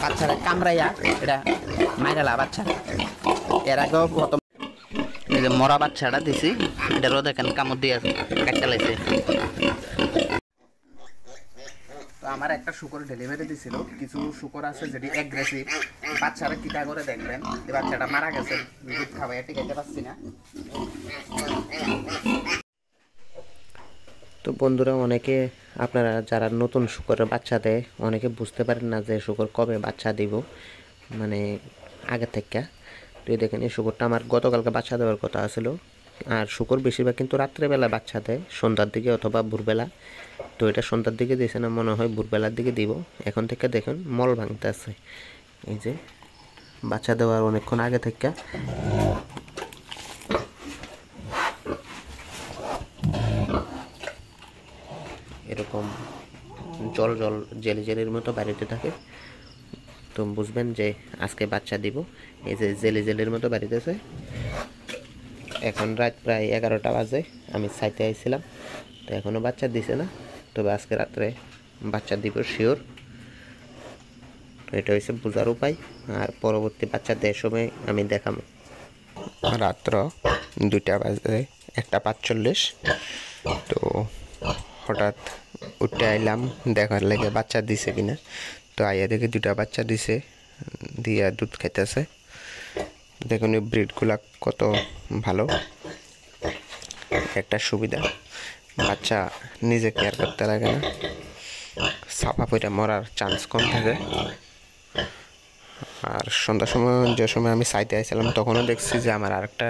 বাচ্চারা কামড়াইয়া এটা মাইরালা বাচ্চা এর আগেও প্রথম এই যে মরা বাচ্চাটা দিছি এটারও দেখেন কামড় দিয়ে কাটতে লাগছে। তো আমার একটা শুকর ডেলিভারি দিছিল, কিছু শুকর আছে যেটি অ্যাগ্রেসিভ, বাচ্চারা কিটা করে দেখবেন এই বাচ্চাটা মারা গেছে, দুধ খাওয়াই টিকাইতে পারছি না। তো বন্ধুরা, অনেকে আপনারা যারা নতুন শুকরের বাচ্চা দেয় অনেকে বুঝতে পারেন না যে শুকর কবে বাচ্চা দিব, মানে আগে থেকে। তো দেখেন এই শুকরটা আমার গতকালকে বাচ্চা দেওয়ার কথা ছিল। আর শুকর বেশিরভাগ কিন্তু রাত্রেবেলা বাচ্চা দেয়, সন্ধ্যার দিকে অথবা ভোরবেলা। তো এটা সন্ধ্যার দিকে দিয়েছে না, মনে হয় ভোরবেলার দিকে দিব। এখন থেকে দেখুন মল ভাঙতে আছে, এই যে বাচ্চা দেওয়ার অনেকক্ষণ আগে থেকে। এরকম জল জল জেলি জেলির মতো বাড়িতে থাকে, তো বুঝবেন যে আজকে বাচ্চা দিব। এই যে জেলি জেলির মতো বাড়িতেছে। এখন রাত প্রায় 11টা বাজে, আমি সাইতে আইছিলাম, তো এখনও বাচ্চা দিছে না, তবে আজকে রাত্রে বাচ্চা দিব শিওর। তো এটা হচ্ছে বোঝার উপায়। আর পরবর্তী বাচ্চা দেওয়ার সময় আমি দেখাবো। রাত্র 2টা বাজে 1:45, তো হঠাৎ উঠে আইলাম দেখার লেগে বাচ্চা দিছে কিনা। তো আইয়া দেখে 2টা বাচ্চা দিছে, দিয়া দুধ খাইতেছে। দেখুন এই ব্রিডগুলা কত ভালো, একটা সুবিধা, বাচ্চা নিজে কেয়ার করতে লাগে না, সাফা পইটা মরার চান্স কম থাকে। আর সন্ধ্যার সময় যে সময় আমি সাইতে আইছিলাম তখনও দেখছি যে আমার আরেকটা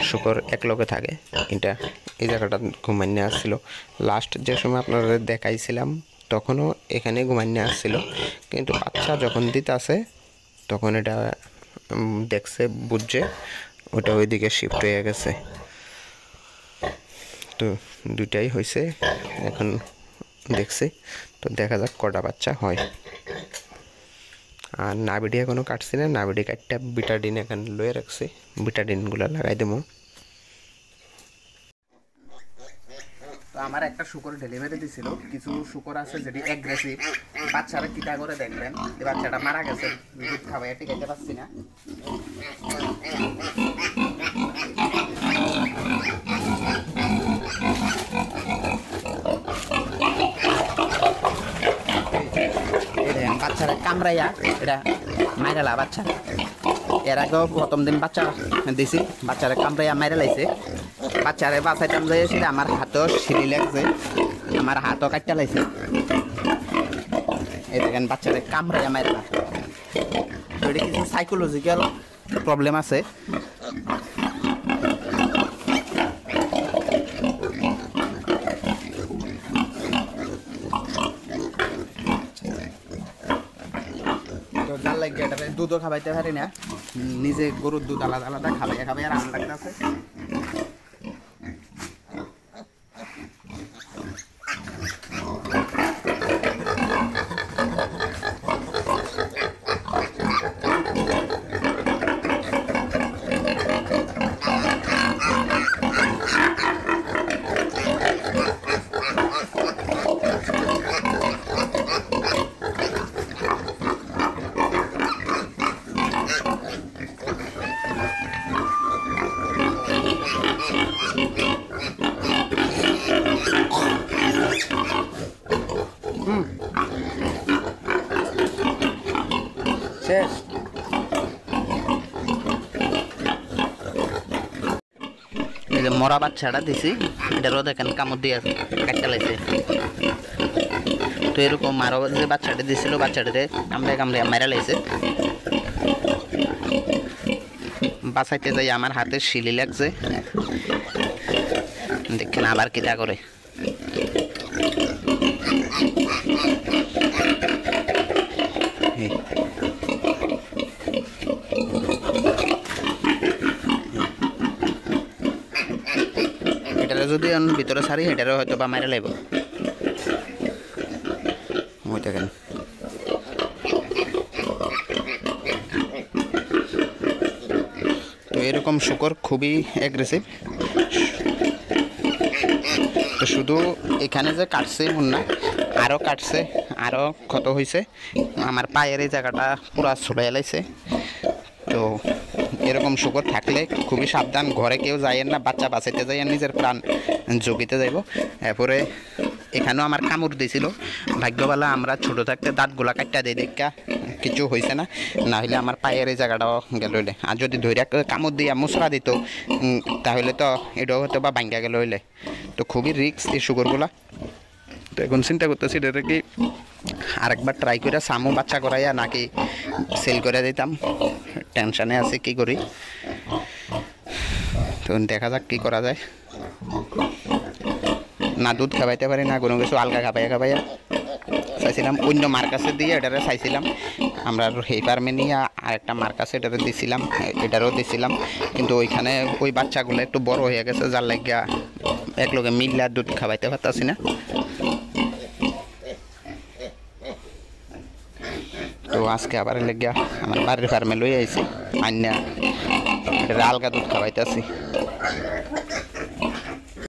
শুকর এক লগে থাকে, এটা এই জায়গাটা ঘুমাইনে আসছিল। লাস্ট যে সময় আপনাদের দেখাইছিলাম তখনও এখানে ঘুমাইনে আসছিল, কিন্তু বাচ্চা যখন দিতে আসে তখন এটা দেখছে, বুঝছে, ওটা ওইদিকে শিফট হয়ে গেছে। তো 2টাই হয়েছে, এখন দেখছি, তো দেখা যাক কটা বাচ্চা হয়। আর নাবিডি এখনও কাটছি না, নাবিডি কাটটা বিটাডিন এখন লয়ে রাখছি, বিটাডিনগুলো লাগাই দেবো। তো আমার একটা শুকর ডেলিভারি দিছিল, কিছু শুকর আছে যেটি অ্যাগ্রেসিভ, বাচ্চারা কিটা করে দেখবেন এই বাচ্চাটা মারা গেছে, দুধ খাওয়াই টিকাইতে পারছি না। বাচ্চারা কামড়াইয়া এটা মাইরালা বাচ্চা এর আগেও প্রথম দিন বাচ্চা দিছি, বাচ্চারা কামড়াইয়া মাইরা লাইছে। বাচ্চারে বাঁচাইতাম যাইছিল, আমার হাতও সিঁড়ি লাগছে, আমার হাতও কাটতে লাইছে। এই দেখেন বাচ্চারে কামড়াইয়া মাইরালা। তো এটা কিছু সাইকোলজিক্যাল প্রবলেম আছে। তো যার লাগে এটা দুধও খাবাইতে পারি না, নিজে গরুর দুধ আলাদা আলাদা খাবাই খাবাই আর আমার লাগতেছে। শেষ। এই যে মরা বাচ্চাটা দিছি এটারও দেখেন কামড় দিয়ে কাটতে লাগছে। তো এরকম আরো যে বাচ্চাটা দিছিল বাচ্চাটাতে কামড়ে কামড়ে মারা লাগছে। বাঁচাইতে যাই আমার হাতে শিলি লাগছে, দেখেন আবার কিটা করে। এটারে যদি ভিতরে সারি এটারে হয়তো বা মারা লাগবে। ওই দেখেন তো এরকম শুকর খুবই অ্যাগ্রেসিভ। তো শুধু এখানে যে কাটছে এমন না, আরও কাটছে, আরও ক্ষত হয়েছে। আমার পায়ের এই জায়গাটা পুরা ছুলে এলাইছে। তো এরকম শুকর থাকলে খুবই সাবধান, ঘরে কেউ যাইয়েন না, বাচ্চা বাঁচাইতে যাইয়েন, নিজের প্রাণ ঝুঁকিতে যাইব। এরপরে এখানেও আমার কামড় দিয়েছিল, ভাগ্যবালা আমরা ছোটো থাকতে দাঁতগুলা কাটটা দিয়ে দেখা কিছু হয়েছে না, না হলে আমার পায়ের এই জায়গাটাও গেল হইলে। আর যদি ধৈর্য কামড় দিয়া মুসরা দিত তাহলে তো এটাও হয়তো বা ভাঙ্গা গেল হইলে। তো খুবই রিস্ক এই শুকরগুলা। তো এখন চিন্তা করতেছি এটা কি আরেকবার ট্রাই করে সামু বাচ্চা করাইয়া নাকি সেল করে দিতাম, টেনশানে আছে কি করি। তো দেখা যাক কী করা যায়। না দুধ খাবাইতে পারি না কোনো কিছু, আলগা খাবাইয়া চাইছিলাম অন্য মার কাছে দিয়ে এটারে চাইছিলাম। আমরা এই ফার্মে নিয়ে আরেকটা মার কাছে এটারে দিছিলাম, এটারও দিছিলাম, কিন্তু ওইখানে ওই বাচ্চাগুলো একটু বড় হয়ে গেছে, যার লাগিয়া এক লোকে মিললে দুধ খাবাইতে পারতাছি না। তো আজকে আবার লেগিয়া আমার বাড়ির ফার্মে লই আইছি, আইনা এটা আলগা দুধ খাওয়াইতেছি।